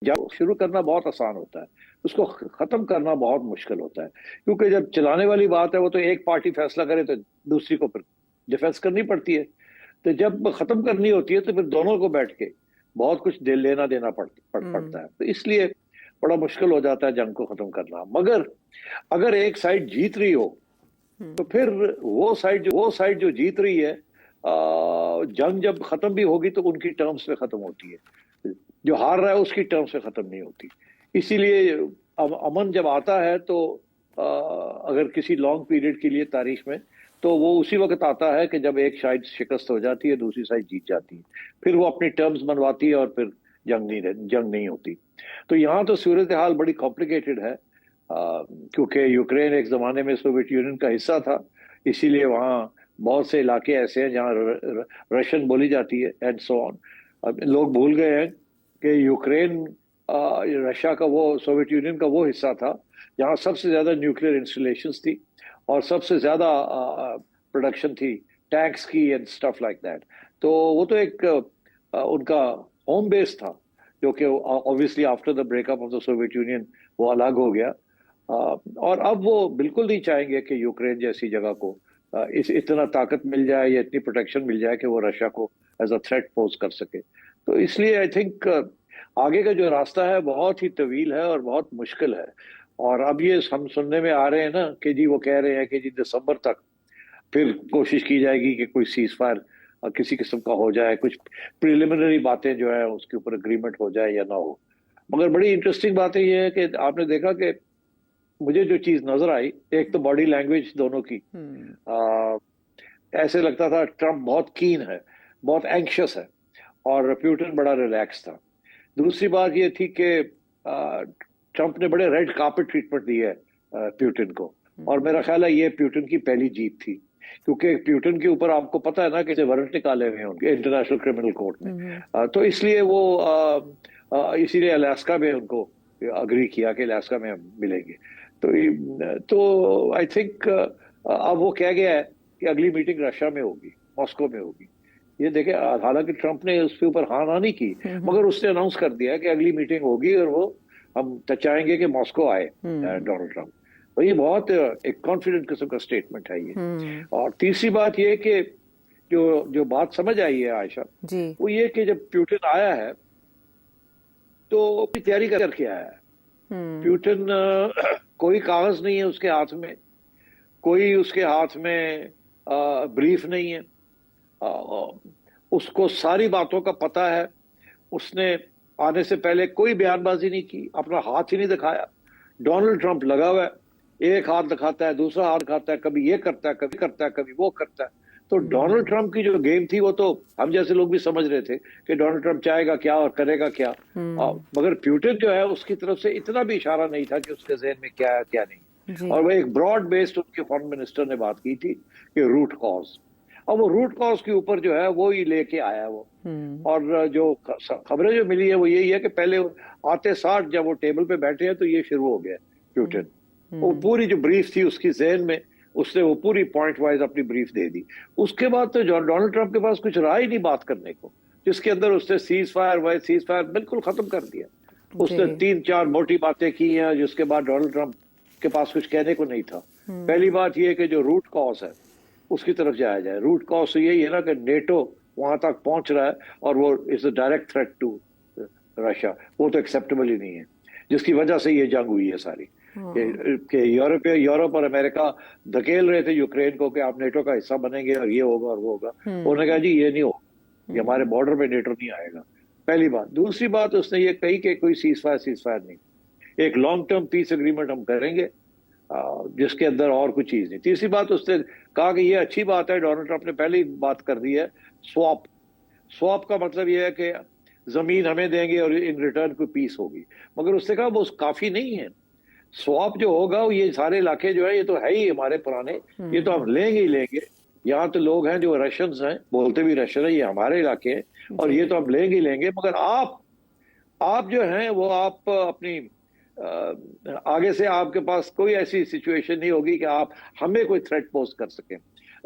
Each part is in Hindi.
जब शुरू करना बहुत आसान होता है, उसको खत्म करना बहुत मुश्किल होता है। क्योंकि जब चलाने वाली बात है वो तो एक पार्टी फैसला करे तो दूसरी को फिर डिफेंस करनी पड़ती है। तो जब खत्म करनी होती है तो फिर दोनों को बैठ के बहुत कुछ लेना देना हम्म। पड़ता है। तो इसलिए बड़ा मुश्किल हो जाता है जंग को खत्म करना। मगर अगर एक साइड जीत रही हो तो हम्म। फिर वो साइड जो जीत रही है, जंग जब खत्म भी होगी तो उनकी टर्म्स पे खत्म होती है। जो हार रहा है उसकी टर्म्स पे खत्म नहीं होती। इसीलिए अमन जब आता है तो अगर किसी लॉन्ग पीरियड के लिए तारीख में, तो वो उसी वक्त आता है कि जब एक साइड शिकस्त हो जाती है, दूसरी साइड जीत जाती है। फिर वो अपनी टर्म्स बनवाती है और फिर जंग नहीं होती। तो यहाँ तो सूरत हाल बड़ी कॉम्प्लिकेटेड है। क्योंकि यूक्रेन एक जमाने में सोवियत यूनियन का हिस्सा था, इसीलिए वहाँ बहुत से इलाके ऐसे हैं जहाँ रशियन बोली जाती है एंड सो ऑन। अब लोग भूल गए हैं कि यूक्रेन रशिया का वो सोवियत यूनियन का वो हिस्सा था जहाँ सबसे ज्यादा न्यूक्लियर इंस्टॉलेशंस थी और सबसे ज्यादा प्रोडक्शन थी टैंक्स की एंड स्टफ लाइक दैट। तो वो तो एक उनका होम बेस था, जो कि obviously after the breakup of the Soviet union वो अलग हो गया। और अब वो बिल्कुल नहीं चाहेंगे कि यूक्रेन जैसी जगह को इस इतना ताकत मिल जाए या इतनी प्रोटेक्शन मिल जाए कि वो रशिया को एज अ थ्रेट पोज कर सके। तो इसलिए आई थिंक आगे का जो रास्ता है बहुत ही तवील है और बहुत मुश्किल है। और अब ये हम सुनने में आ रहे हैं ना कि जी वो कह रहे हैं कि जी दिसंबर तक फिर कोशिश की जाएगी कि कोई सीज फायर किसी किस्म का हो जाए, कुछ प्रिलिमिनरी बातें जो है उसके ऊपर एग्रीमेंट हो जाए या ना हो। मगर बड़ी इंटरेस्टिंग बात ये है कि आपने देखा कि मुझे जो चीज नजर आई, एक तो बॉडी लैंग्वेज दोनों की, हम्म। आ, ऐसे लगता था ट्रम्प बहुत कीन है, बहुत एंक्शस है, और प्यूटन बड़ा रिलैक्स था। दूसरी बात ये थी कि ट्रम्प ने बड़े रेड कार्पेट ट्रीटमेंट दी है प्यूटन को। और हम्म। मेरा ख्याल है ये प्यूटन की पहली जीत थी, क्योंकि प्यूटन के ऊपर आपको पता है ना कि वारंट निकाले हुए हैं उनके इंटरनेशनल क्रिमिनल कोर्ट में। हम्म। तो इसलिए वो इसीलिए अलास्का में उनको अग्री किया कि अलास्का में हम मिलेंगे। तो आई थिंक अब वो कह गया है कि अगली मीटिंग रशिया में होगी, मॉस्को में होगी। ये देखे, हालांकि ट्रंप ने उसके ऊपर हाँ ना नहीं की, हम्म। मगर उसने अनाउंस कर दिया है कि अगली मीटिंग होगी और वो हम चाहेंगे कि मॉस्को आए हम्म। Donald Trump. तो ये बहुत एक कॉन्फिडेंट किस्म का स्टेटमेंट है ये। हम्म। और तीसरी बात ये कि जो जो बात समझ आई है आयशा, जी। वो ये कि जब प्यूटिन आया है तो अपनी तैयारी करके आया है। हम्म। प्यूटिन कोई कागज नहीं है उसके हाथ में, कोई उसके हाथ में ब्रीफ नहीं है। अ, उसको सारी बातों का पता है। उसने आने से पहले कोई बयानबाजी नहीं की, अपना हाथ ही नहीं दिखाया। डोनाल्ड ट्रंप लगा हुआ है, एक हाथ दिखाता है, दूसरा हाथ दिखाता है, कभी ये करता है, कभी करता है, कभी वो करता है। तो डोनाल्ड हम्म। ट्रंप की जो गेम थी वो तो हम जैसे लोग भी समझ रहे थे कि डोनाल्ड ट्रंप चाहेगा क्या और करेगा क्या। हम्म। मगर प्यूटिन जो है उसकी तरफ से इतना भी इशारा नहीं था कि उसके जहन में क्या है क्या नहीं। जी। और वह एक ब्रॉड बेस्ड उनके फॉरेन मिनिस्टर ने बात की थी कि रूट कॉज, और वो रूट कॉज के ऊपर जो है वो ही लेके आया वो। हम्म। और जो खबरें जो मिली है वो यही है कि पहले आते साथ जब वो टेबल पे बैठे हैं तो ये शुरू हो गया हम्म। प्यूटन। वो हम्म। पूरी जो ब्रीफ थी उसकी जहन में, उसने वो पूरी पॉइंट वाइज अपनी ब्रीफ दे दी। उसके बाद तो डोनाल्ड ट्रंप के पास कुछ रहा ही नहीं बात करने को, जिसके अंदर उसने सीज फायर बिल्कुल खत्म कर दिया। जी। उसने तीन चार मोटी बातें की हैं जिसके बाद डोनाल्ड ट्रंप के पास कुछ कहने को नहीं था। पहली हम्म। बात यह कि जो रूट कॉज है उसकी तरफ जाया जाए। रूट कॉज तो यही है ना कि नेटो वहां तक पहुंच रहा है और वो is a direct threat to Russia. वो तो एक्सेप्टेबल ही नहीं है, जिसकी वजह से ये जंग हुई है सारी। हाँ। कि यूरोप और अमेरिका धकेल रहे थे यूक्रेन को कि आप नेटो का हिस्सा बनेंगे और ये होगा और वो होगा। उन्होंने कहा हम्म। जी ये नहीं होगा, ये हमारे हम्म। बॉर्डर पे नेटो नहीं आएगा। पहली बात। दूसरी बात उसने ये कही कि कोई सीज फायर नहीं, एक लॉन्ग टर्म पीस एग्रीमेंट हम करेंगे जिसके अंदर और कुछ चीज नहीं। तीसरी बात उसने कहा कि ये अच्छी बात है, डोनाल्ड ट्रंप ने पहले ही बात कर दी है, स्वॉप। स्वॉप का मतलब ये है कि जमीन हमें देंगे और इन रिटर्न कोई पीस होगी। मगर उसने कहा वो काफी नहीं है। स्वॉप जो होगा वो ये सारे इलाके जो है ये तो है ही हमारे पुराने, ये तो हम हम्म। लेंगे ही लेंगे। यहाँ तो लोग हैं जो रशियंस हैं, बोलते भी रशियन है, ये हमारे इलाके हैं और जी। ये तो हम लेंगे ही लेंगे। मगर आप जो हैं वो आप अपनी आगे से आपके पास कोई ऐसी सिचुएशन नहीं होगी कि आप हमें कोई थ्रेट पोस्ट कर सकें।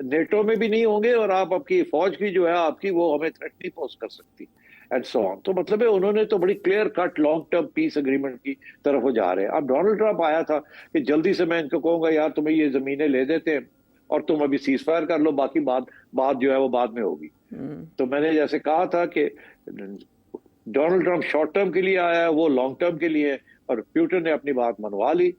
नेटो में भी नहीं होंगे और आप आपकी फौज की जो है आपकी वो हमें थ्रेट नहीं पोस्ट कर सकती। And so on. तो मतलब है उन्होंने तो बड़ी clear cut long term piece agreement की तरफ वो जा रहे हैं। अब डोनाल्ड ट्रंप आया था कि जल्दी से मैं इनको कहूंगा यार तुम्हें ये जमीनें ले देते हैं और तुम अभी सीज फायर कर लो, बाकी बात जो है वो बाद में होगी। तो मैंने जैसे कहा था कि डोनाल्ड ट्रंप शॉर्ट टर्म के लिए आया है, वो लॉन्ग टर्म के लिए है, और प्यूटन ने अपनी बात मनवा ली,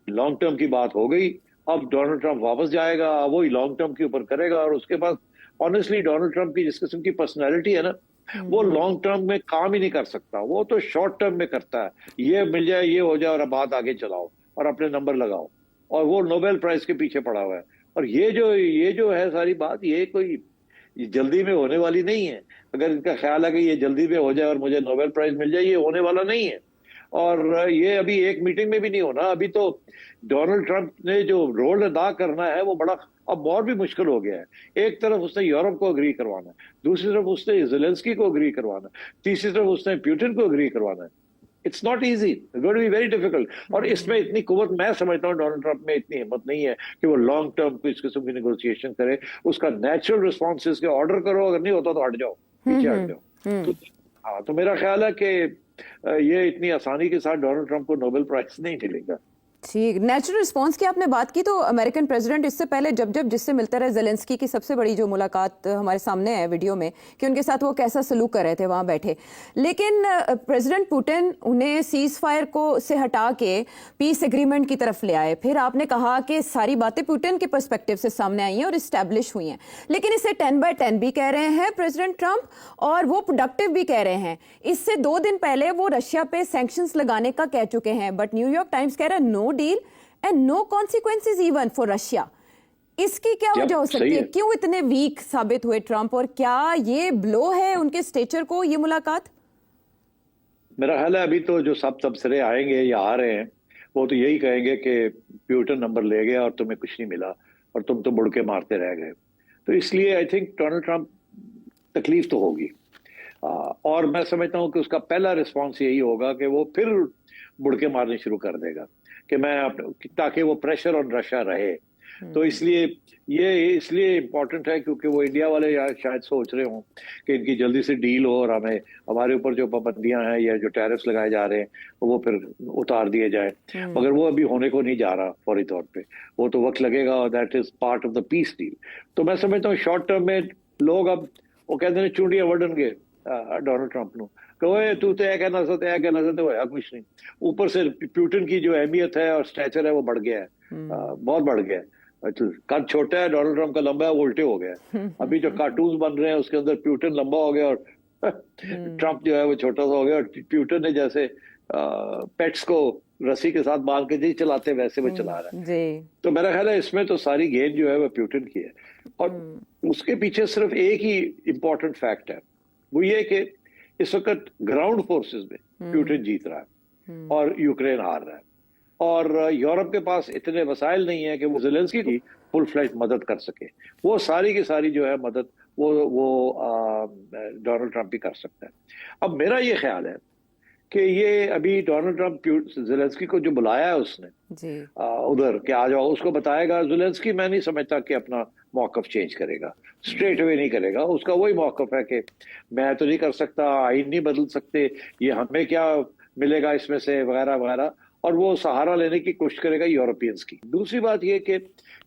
लॉन्ग टर्म की बात हो गई। अब डोनाल्ड ट्रंप वापस जाएगा, वो ही लॉन्ग टर्म के ऊपर करेगा। और उसके बाद ऑनेस्टली डोनाल्ड ट्रंप की जिस किस्म की पर्सनैलिटी है ना, वो लॉन्ग टर्म में काम ही नहीं कर सकता, वो तो शॉर्ट टर्म में करता है। ये मिल जाए, ये हो जाए, और अब बात आगे चलाओ और अपने नंबर लगाओ। और वो नोबेल प्राइज के पीछे पड़ा हुआ है। और ये जो है सारी बात, ये कोई जल्दी में होने वाली नहीं है। अगर इनका ख्याल है कि ये जल्दी में हो जाए और मुझे नोबेल प्राइज मिल जाए, ये होने वाला नहीं है। और ये अभी एक मीटिंग में भी नहीं होना। अभी तो डोनाल्ड ट्रंप ने जो रोल अदा करना है वो बड़ा अब और भी मुश्किल हो गया है। एक तरफ उसने यूरोप को अग्री करवाना है, दूसरी तरफ उसने ज़ेलेंस्की को अग्री करवाना है, तीसरी तरफ उसने पुतिन को अग्री करवाना है। It's not easy, it's going to be very difficult. और इसमें इतनी कुव्वत मैं समझता हूँ डोनाल्ड ट्रंप में इतनी हिम्मत नहीं है कि वो लॉन्ग टर्म को इस किस्म की नेगोशिएशन करे। उसका नेचुरल रिस्पॉन्स इसके ऑर्डर करो, अगर नहीं होता तो हट जाओ, पीछे हट जाओ। तो हाँ, तो मेरा ख्याल है कि ये इतनी आसानी के साथ डोनाल्ड ट्रंप को नोबेल प्राइज नहीं मिलेगा। ठीक, नेचुरल रिस्पांस की आपने बात की, तो अमेरिकन प्रेसिडेंट इससे पहले जब जिससे मिलते रहे, ज़ेलेंस्की की सबसे बड़ी जो मुलाकात हमारे सामने है वीडियो में कि उनके साथ वो कैसा सलूक कर रहे थे वहाँ बैठे। लेकिन प्रेसिडेंट पुतिन उन्हें सीज फायर को से हटा के पीस एग्रीमेंट की तरफ ले आए। फिर आपने कहा कि सारी बातें पुतिन के पर्सपेक्टिव से सामने आई हैं और इस्टेब्लिश हुई हैं, लेकिन इसे 10/10 भी कह रहे हैं प्रेसिडेंट ट्रंप, और वो प्रोडक्टिव भी कह रहे हैं। इससे 2 दिन पहले वो रशिया पे सैंक्शंस लगाने का कह चुके हैं, बट न्यूयॉर्क टाइम्स कह रहा है no deal and no consequences even for Russia. इसकी क्या वजह हो सकती है? क्यों इतने वीक साबित हुए ट्रंप, और क्या ये ब्लो है उनके स्टेचर को, ये मुलाकात? मेरा ख्याल है अभी तो जो सब तबसरे आएंगे या आ रहे हैं वो तो यही कहेंगे कि प्यूटन नंबर ले गया और तुम्हें कुछ नहीं मिला और तुम तो मुड़ के मारते रह गए। तो इसलिए आई थिंक डोनाल्ड ट्रंप तकलीफ तो होगी। और मैं समझता हूं कि उसका पहला रिस्पॉन्स यही होगा कि वो फिर मुड़ के मारने शुरू कर देगा कि ताकि वो प्रेशर ऑन रशिया रहे। तो इसलिए इम्पोर्टेंट है क्योंकि वो इंडिया वाले शायद सोच रहे हों कि इनकी जल्दी से डील हो और हमारे ऊपर जो पाबंदियां हैं या जो टैरिफ्स लगाए जा रहे हैं वो फिर उतार दिए जाए। मगर वो अभी होने को नहीं जा रहा फौरी तौर पे, वो तो वक्त लगेगा और that is part of the peace deal. तो मैं समझता हूँ शॉर्ट टर्म में लोग अब वो कहते हैं चूंटियां वढ़नगे डोनाल्ड ट्रंप नो कहे तू तो यह कहना सकते होया कुछ नहीं। ऊपर से प्यूटन की जो अहमियत है और स्टैचर है वो बढ़ गया है, बहुत बढ़ गया है। कद छोटा है, डोनाल्ड ट्रंप का लंबा है, वो उल्टे हो गया है। अभी जो कार्टून बन रहे हैं उसके अंदर प्यूटन लंबा हो गया और ट्रंप जो है वो छोटा सा हो गया। और प्यूटन ने जैसे पेट्स को रस्सी के साथ बांध के जी चलाते वैसे वो चला रहा है। तो मेरा ख्याल है इसमें तो सारी गेंद जो है वो प्यूटन की है। और उसके पीछे सिर्फ एक ही इम्पोर्टेंट फैक्ट है, वो ये कि इस वक्त ग्राउंड फोर्सेस में प्यूटन जीत रहा है और यूक्रेन हार रहा है। और यूरोप के पास इतने वसाइल नहीं है कि वो ज़ेलेंस्की की फुल फ्लैश मदद कर सके। वो सारी की सारी जो है मदद वो डोनाल्ड ट्रंप ही कर सकता है। अब मेरा ये ख्याल है कि ये अभी डोनाल्ड ट्रंप ज़ेलेंस्की को जो बुलाया है उसने उधर कि आ जाओ, उसको बताएगा। ज़ेलेंस्की मैं नहीं समझता कि अपना मौक़िफ़ चेंज करेगा, स्ट्रेट अवे नहीं करेगा। उसका वही मौक़िफ़ है कि मैं तो नहीं कर सकता, आइन नहीं बदल सकते, ये हमें क्या मिलेगा इसमें से, वगैरह वगैरह। और वो सहारा लेने की कोशिश करेगा यूरोपियंस की। दूसरी बात ये कि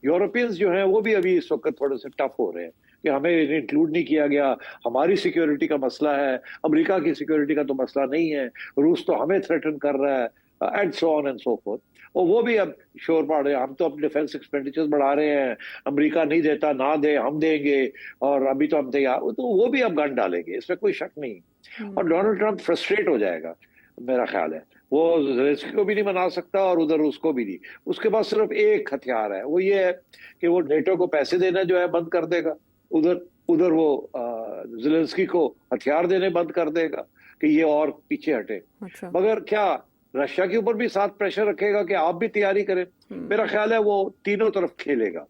यूरोपियंस जो हैं वो भी अभी इस वक्त थोड़े से टफ हो रहे हैं कि हमें इंक्लूड नहीं किया गया, हमारी सिक्योरिटी का मसला है, अमेरिका की सिक्योरिटी का तो मसला नहीं है, रूस तो हमें थ्रेटन कर रहा है, and so on and so fourth. और वो भी अब शोर पाड़ रहे हैं, हम तो अपने डिफेंस एक्सपेंडिचर्स बढ़ा रहे हैं, अमेरिका नहीं देता, ना दे हम देंगे, और अभी तो हम तैयार। तो वो भी अब गन डालेंगे, इसमें कोई शक नहीं। और डोनाल्ड ट्रंप फ्रस्ट्रेट हो जाएगा मेरा ख्याल है। वो ज़ेलेंस्की को भी नहीं मना सकता और उधर उसको भी नहीं। उसके पास सिर्फ एक हथियार है, वो ये है कि वो नेटो को पैसे देना जो है बंद कर देगा, उधर वो ज़ेलेंस्की को हथियार देने बंद कर देगा कि ये और पीछे हटे। अच्छा। मगर क्या रशिया के ऊपर भी साथ प्रेशर रखेगा कि आप भी तैयारी करें? मेरा ख्याल है वो तीनों तरफ खेलेगा।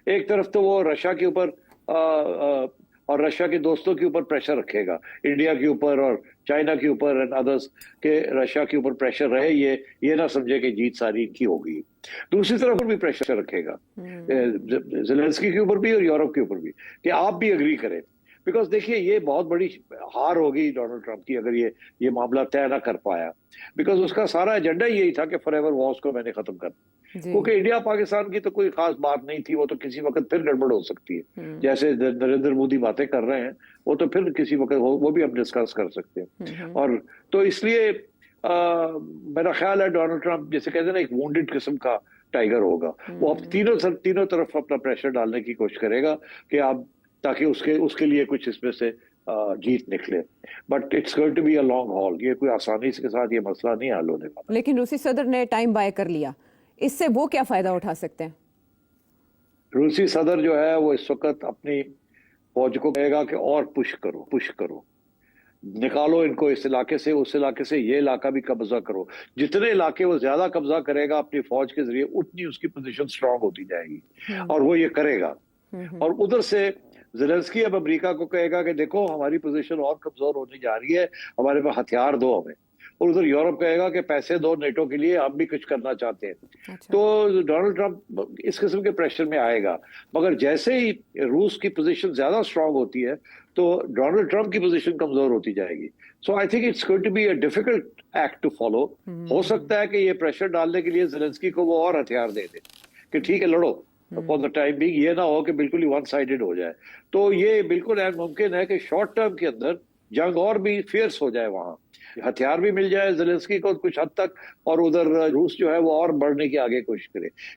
एक तरफ तो वो रशिया के ऊपर और रशिया के दोस्तों के ऊपर प्रेशर रखेगा, इंडिया के ऊपर और चाइना के ऊपर एंड अदर्स, के रशिया के ऊपर प्रेशर रहे, ये ना समझे कि जीत सारी इनकी हो गई। दूसरी तरफ भी प्रेशर रखेगा ज़ेलेंस्की के ऊपर भी और यूरोप के ऊपर भी कि आप भी एग्री करें। बिकॉज देखिए ये बहुत बड़ी हार होगी डोनाल्ड ट्रंप की अगर ये मामला तय ना कर पाया, बिकॉज उसका सारा एजेंडा यही था कि फॉरएवर वॉर्स को मैंने खत्म करना। जी। क्योंकि इंडिया पाकिस्तान की तो कोई खास बात नहीं थी, वो तो किसी वक्त फिर गड़बड़ हो सकती है, जैसे नरेंद्र मोदी बातें कर रहे हैं वो तो फिर किसी वक्त वो भी हम डिस्कस कर सकते हैं। और तो इसलिए मेरा ख्याल है डोनाल्ड ट्रंप जैसे कहते हैं ना एक वुंडेड किस्म का टाइगर होगा, वो अब तीनों तरफ अपना प्रेशर डालने की कोशिश करेगा कि आप ताकि उसके लिए कुछ इसमें से जीत निकले। But it's going to be a long haul, ये कोई आसानी के साथ ये मसला नहीं हल होने वाला। लेकिन रूसी सदर ने टाइम बाय कर लिया, इससे वो क्या फायदा उठा सकते हैं? रूसी सदर जो है वो इस वक्त अपनी फौज को कहेगा कि और पुश करो, निकालो इनको इस इलाके से, उस इलाके से, ये इलाका भी कब्जा करो। जितने इलाके वो ज्यादा कब्जा करेगा अपनी फौज के जरिए, उतनी उसकी पोजीशन स्ट्रांग होती जाएगी और वो ये करेगा। और उधर से ज़ेलेंस्की अब अमेरिका को कहेगा कि देखो हमारी पोजीशन और कमजोर होने जा रही है, हमारे पास हथियार दो हमें। और उधर यूरोप कहेगा कि पैसे दो नेटो के लिए, हम भी कुछ करना चाहते हैं। अच्छा। तो डोनाल्ड ट्रंप इस किस्म के प्रेशर में आएगा, मगर जैसे ही रूस की पोजीशन ज्यादा स्ट्रांग होती है तो डोनाल्ड ट्रंप की पोजीशन कमजोर होती जाएगी। So I think it's going to be a difficult act to follow. हो सकता है कि ये प्रेशर डालने के लिए ज़ेलेंस्की को वो और हथियार दे दे कि ठीक है लड़ो फॉर द टाइम बिंग, ये ना हो कि बिल्कुल ही वन साइडेड हो जाए। तो ये बिल्कुल मुमकिन है कि शॉर्ट टर्म के अंदर जंग और भी फियर्स हो जाए, वहां हथियार भी मिल जाए ज़ेलेंस्की को कुछ हद तक, और उधर रूस जो है वो और बढ़ने की आगे कोशिश करे।